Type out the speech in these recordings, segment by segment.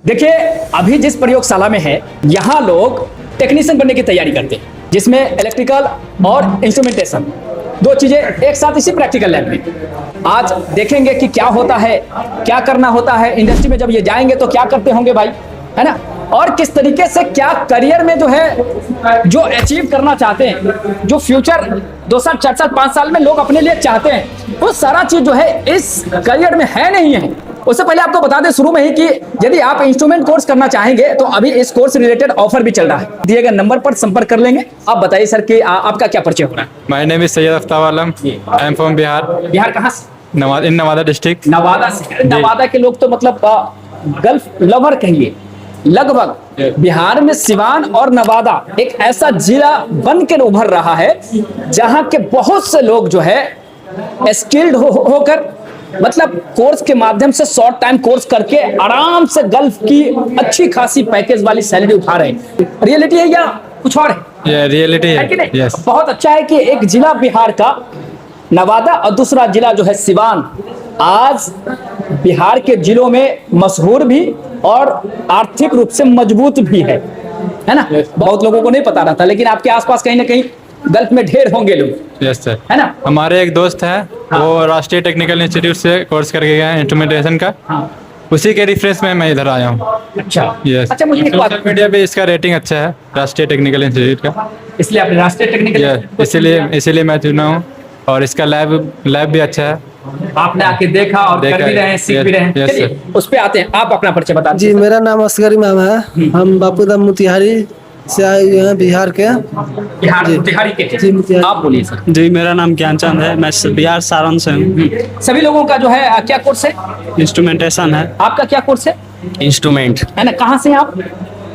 देखिए अभी जिस प्रयोगशाला में है यहाँ लोग टेक्नीशियन बनने की तैयारी करते हैं, जिसमें इलेक्ट्रिकल और इंस्ट्रूमेंटेशन दो चीजें एक साथ इसी प्रैक्टिकल लैब में। आज देखेंगे कि क्या होता है, क्या करना होता है इंडस्ट्री में। जब ये जाएंगे तो क्या करते होंगे भाई, है ना, और किस तरीके से क्या करियर में जो है जो अचीव करना चाहते हैं, जो फ्यूचर 2 साल 4 साल 5 साल में लोग अपने लिए चाहते हैं, वो सारा चीज जो है इस करियर में है नहीं है। उससे पहले आपको बता दें शुरू में ही कि यदि आप इंस्ट्रूमेंट कोर्स करना चाहेंगे तो अभी इस कोर्स रिलेटेड ऑफर भी चल रहा है। दिए गए नंबर पर संपर्क कर लेंगे। आप बताइए सर कि आपका क्या परिचय हो रहा है? My name is Syed Aftab Alam, I am from Bihar. Bihar कहाँ से? नवादा डिस्ट्रिक्ट। नवादा से। नवादा के लोग तो मतलब गल्फ लवर कहिए लगभग। बिहार में सिवान और नवादा एक ऐसा जिला बनकर उभर रहा है जहां के बहुत से लोग जो है स्किल्ड होकर मतलब कोर्स के माध्यम से शॉर्ट टाइम कोर्स करके आराम से गल्फ की अच्छी खासी पैकेज वाली सैलरी उठा रहे हैं। रियलिटी है या कुछ और है? ये रियलिटी है कि है। नहीं? यस। बहुत अच्छा है कि एक जिला बिहार का नवादा और दूसरा जिला जो है सिवान आज बिहार के जिलों में मशहूर भी और आर्थिक रूप से मजबूत भी है ना। बहुत लोगों को नहीं पता रहता, लेकिन आपके आसपास कहीं ना कहीं गल्फ में ढेर होंगे लोग। यस सर, है ना। हमारे एक दोस्त है, वो राष्ट्रीय टेक्निकल इंस्टीट्यूट से कोर्स करके गया है इंस्ट्रूमेंटेशन का। उसी के रिफरेंस में मैं इधर आया हूँ। अच्छा यस। अच्छा, मुझे एक बात, सोशल मीडिया पे इसका रेटिंग अच्छा है राष्ट्रीय टेक्निकल इंस्टीट्यूट का, इसलिए आपने राष्ट्रीय टेक्निकल इसीलिए मैं चुना हूँ। और इसका लैब भी अच्छा है। आपने आके देखा और कर भी रहे हैं, सीख भी रहे हैं। Yes, चलिए उस पे आते हैं। आप अपना परिचय बता जी, मेरा नाम असगर इमाम है। हम बापूधाम मोतिहारी से आए हुए हैं, बिहार के। बिहार मोतिहारी के। जी, मोतिहारी। आप बोलिए सर। जी, मेरा नाम ज्ञानचंद है, मैं बिहार सारण से हूँ। सभी लोगों का जो है क्या कोर्स है? इंस्ट्रूमेंटेशन है। आपका क्या कोर्स है? इंस्ट्रूमेंट। है ना। कहाँ से हैं आप?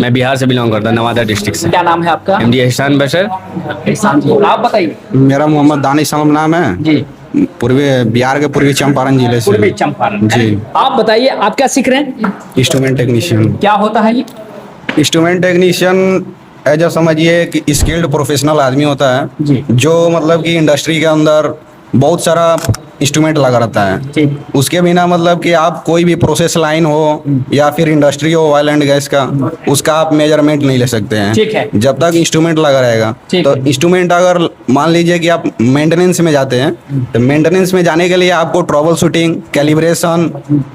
मैं बिहार से बिलोंग करता हूँ, नवादा डिस्ट्रिक्ट से। क्या नाम है आपका? एमडी एहसान बशर। एहसान जी, आप बताइए। मेरा मोहम्मद दानिश आलम नाम है। जी, पूर्वी बिहार के पूर्वी चंपारण जिले से। पूर्वी चंपारण। जी। आप बताइए आप क्या सीख रहे हैं? Instrument technician. क्या होता है ये? इंस्ट्रूमेंट टेक्नीशियन ऐसा समझिए कि स्किल्ड प्रोफेशनल आदमी होता है जी। जो मतलब कि इंडस्ट्री के अंदर बहुत सारा इंस्ट्रूमेंट लगा रहता है। ठीक। उसके बिना मतलब कि आप कोई भी प्रोसेस लाइन हो या फिर इंडस्ट्री हो ऑयल एंड गैस का, उसका आप मेजरमेंट नहीं ले सकते हैं। ठीक है। जब तक इंस्ट्रूमेंट लगा रहेगा। ठीक तो है। इंस्ट्रूमेंट अगर मान लीजिए कि आप मेंटेनेंस में जाते हैं, तो मेंटेनेंस में जाने के लिए आपको ट्रबल शूटिंग, कैलिब्रेशन,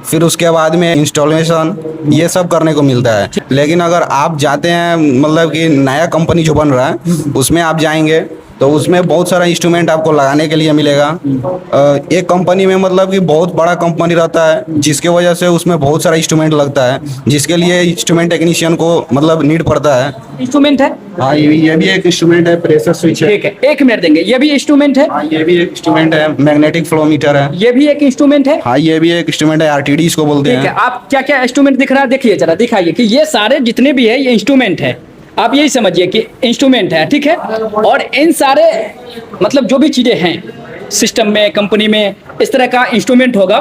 फिर उसके बाद में इंस्टॉलेशन, ये सब करने को मिलता है। लेकिन अगर आप जाते हैं मतलब कि नया कंपनी जो बन रहा है उसमें आप जाएंगे तो उसमें बहुत सारा इंस्ट्रूमेंट आपको लगाने के लिए मिलेगा। एक कंपनी में मतलब कि बहुत बड़ा कंपनी रहता है जिसके वजह से उसमें बहुत सारा इंस्ट्रूमेंट लगता है, जिसके लिए इंस्ट्रूमेंट टेक्नीशियन को मतलब नीड पड़ता है। इंस्ट्रूमेंट है। हाँ, ये भी एक इंस्ट्रूमेंट है, प्रेशर स्विच है। ठीक है, 1 मिनट देंगे। ये भी इंस्ट्रूमेंट है। हाँ, ये भी एक इंस्ट्रूमेंट है, मैग्नेटिक फ्लोमीटर है। ये भी एक इंस्ट्रूमेंट है। हाँ, ये भी एक इंस्ट्रूमेंट है, आरटीडी इसको बोलते ठीक है। हैं। आप क्या क्या इंस्ट्रूमेंट दिख रहा है देखिए जरा, दिखाइए कि ये सारे जितने भी है ये इंस्ट्रूमेंट है। आप यही समझिए कि इंस्ट्रूमेंट है, ठीक है। और इन सारे मतलब जो भी चीजें हैं सिस्टम में, कंपनी में, इस तरह का इंस्ट्रूमेंट होगा,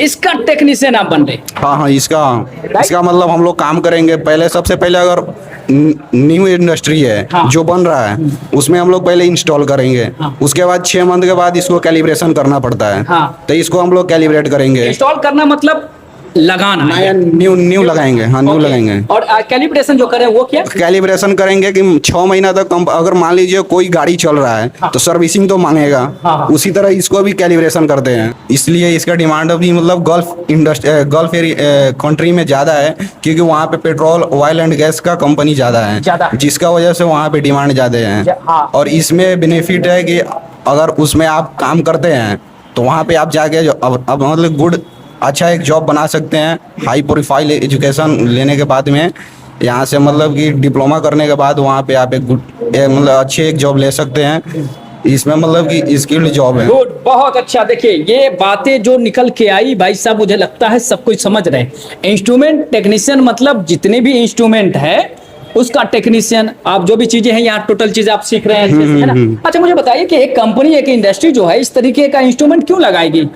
इसका टेक्नीशियन आप बन रहे। हाँ हाँ, इसका मतलब हम लोग काम करेंगे। पहले सबसे पहले अगर न्यू इंडस्ट्री है हाँ। जो बन रहा है उसमें हम लोग पहले इंस्टॉल करेंगे। हाँ। उसके बाद 6 मंथ के बाद इसको कैलिब्रेशन करना पड़ता है। हाँ। तो इसको हम लोग कैलिब्रेट करेंगे। इंस्टॉल करना मतलब लगाना नया न्यू लगाएंगे। हाँ, न्यू लगाएंगे। और कैलिब्रेशन जो करें वो क्या? कैलिब्रेशन करेंगे कि 6 महीना तक अगर मान लीजिए कोई गाड़ी चल रहा है तो सर्विसिंग तो मांगेगा। हाँ। उसी तरह इसको भी कैलिब्रेशन करते हैं। इसलिए इसका डिमांड अभी मतलब गल्फ कंट्री में ज़्यादा है, क्योंकि वहाँ पे पेट्रोल, ऑयल एंड गैस का कंपनी ज़्यादा ज़्यादा है, है। जिसका वजह से वहाँ पे डिमांड ज़्यादा है। हाँ। और इसमें बेनिफिट है कि अगर उसमें आप काम करते हैं तो वहाँ पे आप जाके अब मतलब गुड अच्छा एक जॉब बना सकते हैं। हाई प्रोफाइल एजुकेशन लेने के बाद में यहाँ से मतलब कि डिप्लोमा करने के बाद वहाँ पे आप एक गुड मतलब अच्छे एक जॉब ले सकते हैं। इसमें मतलब कि स्किल्ड जॉब है। गुड, बहुत अच्छा। देखिए ये बातें जो निकल के आई भाई साहब, मुझे लगता है सब कुछ समझ रहे हैं। इंस्ट्रूमेंट टेक्नीशियन मतलब जितने भी इंस्ट्रूमेंट है उसका टेक्नीशियन। आप जो भी चीजें हैं यहाँ टोटल चीज आप सीख रहे हैं, है ना। अच्छा मुझे बताइए कि एक कंपनी, एक इंडस्ट्री जो है इस तरीके का इंस्ट्रूमेंट क्यों लगाएगी?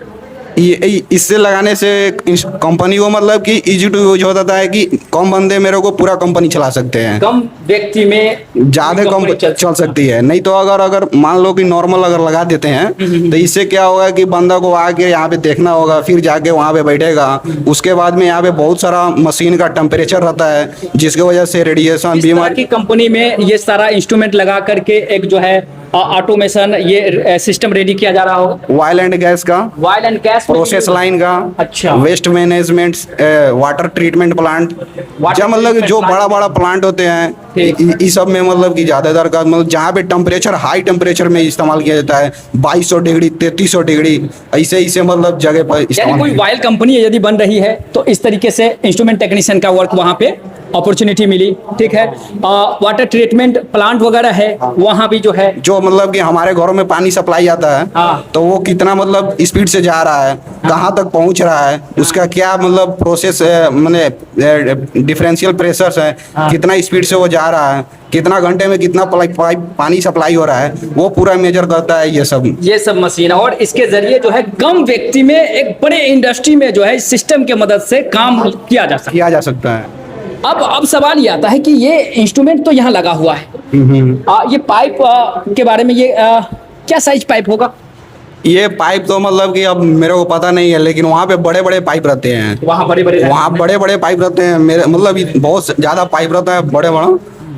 इससे लगाने से कंपनी को मतलब कि इजी टू यूज होता है कि कम बंदे मेरे को पूरा कंपनी चला सकते हैं, कम व्यक्ति में ज्यादा कम चल सकती है। नहीं तो अगर मान लो कि नॉर्मल अगर लगा देते हैं तो इससे क्या होगा कि बंदा को आके यहाँ पे देखना होगा, फिर जाके वहाँ पे बैठेगा, उसके बाद में यहाँ पे बहुत सारा मशीन का टेम्परेचर रहता है जिसकी वजह से रेडिएशन इस तरह बीमारी की कंपनी में ये सारा इंस्ट्रूमेंट लगा करके एक जो है ऑटोमेशन ये सिस्टम रेडी किया जा रहा होगा। ऑयल एंड गैस का, oil and gas process line का, अच्छा। Waste management, water treatment plant, जब मतलब जो बड़ा बड़ा प्लांट होते हैं इस सब में मतलब कि ज्यादातर का मतलब जहाँ पे टेम्परेचर हाई टेम्परेचर में इस्तेमाल किया जाता है 2200 डिग्री 3300 डिग्री ऐसे मतलब जगह पर यानी इस्तेमाल कोई वाइल कंपनी यदि बन रही है तो इस तरीके से इंस्ट्रूमेंट टेक्नीशियन का वर्क वहाँ पे अपॉर्चुनिटी मिली। ठीक है, वाटर ट्रीटमेंट प्लांट वगैरह है वहाँ भी जो है, जो मतलब कि हमारे घरों में पानी सप्लाई आता है हाँ। तो वो कितना मतलब स्पीड से जा रहा है, कहाँ तक पहुँच रहा है, उसका क्या मतलब प्रोसेस मतलब डिफरेंशियल प्रेशर्स है, कितना स्पीड से वो जा रहा है, कितना घंटे में कितना पानी सप्लाई हो रहा है, वो पूरा मेजर करता है ये सब मशीन। और इसके जरिए जो है कम व्यक्ति में एक बड़े इंडस्ट्री में जो है इस सिस्टम के मदद से काम किया जा सकता है। अब सवाल ये आता है कि ये इंस्ट्रूमेंट तो यहाँ लगा हुआ है, ये पाइप के बारे में ये क्या साइज पाइप होगा? ये पाइप तो मतलब कि अब मेरे को पता नहीं है, लेकिन वहाँ पे बड़े बड़े पाइप रहते हैं, वहाँ बड़े बड़े पाइप रहते हैं, मेरे मतलब बहुत ज्यादा पाइप रहता है बड़े बड़ा,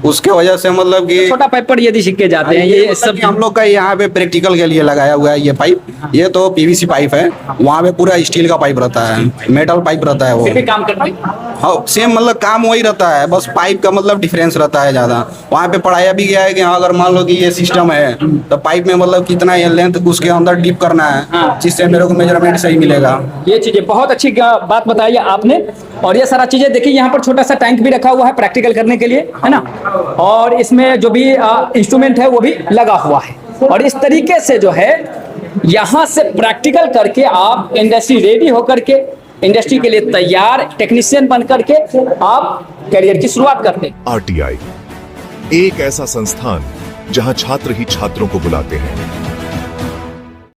उसके वजह से मतलब कि छोटा पाइप पर यदि सिक्के जाते हैं ये सब हम लोग का यहाँ पे प्रैक्टिकल के लिए लगाया हुआ है ये पाइप। ये तो पीवीसी पाइप है, वहाँ पे पूरा स्टील का पाइप रहता है, मेटल पाइप रहता है वो फिर भी काम करते हैं। हाँ सेम मतलब काम वही रहता है, बस पाइप का मतलब डिफरेंस रहता है ज्यादा। वहाँ पे पढ़ाया भी गया है कि हाँ अगर मान लो कि ये सिस्टम है तो पाइप में मतलब कितना ये लेंथ उसके अंदर डीप करना है जिससे मेरे को मेजरमेंट सही मिलेगा। ये चीजें बहुत अच्छी बात बताई आपने। और ये सारा चीजें देखिए, यहाँ पर छोटा सा टैंक भी रखा हुआ है प्रैक्टिकल करने के लिए, है ना, और इसमें जो भी इंस्ट्रूमेंट है वो भी लगा हुआ है। और इस तरीके से जो है यहाँ से प्रैक्टिकल करके आप इंडस्ट्री रेडी होकर के इंडस्ट्री के लिए तैयार टेक्नीशियन बन करके आप करियर की शुरुआत करते हैं। RTI एक ऐसा संस्थान जहां छात्र ही छात्रों को बुलाते हैं।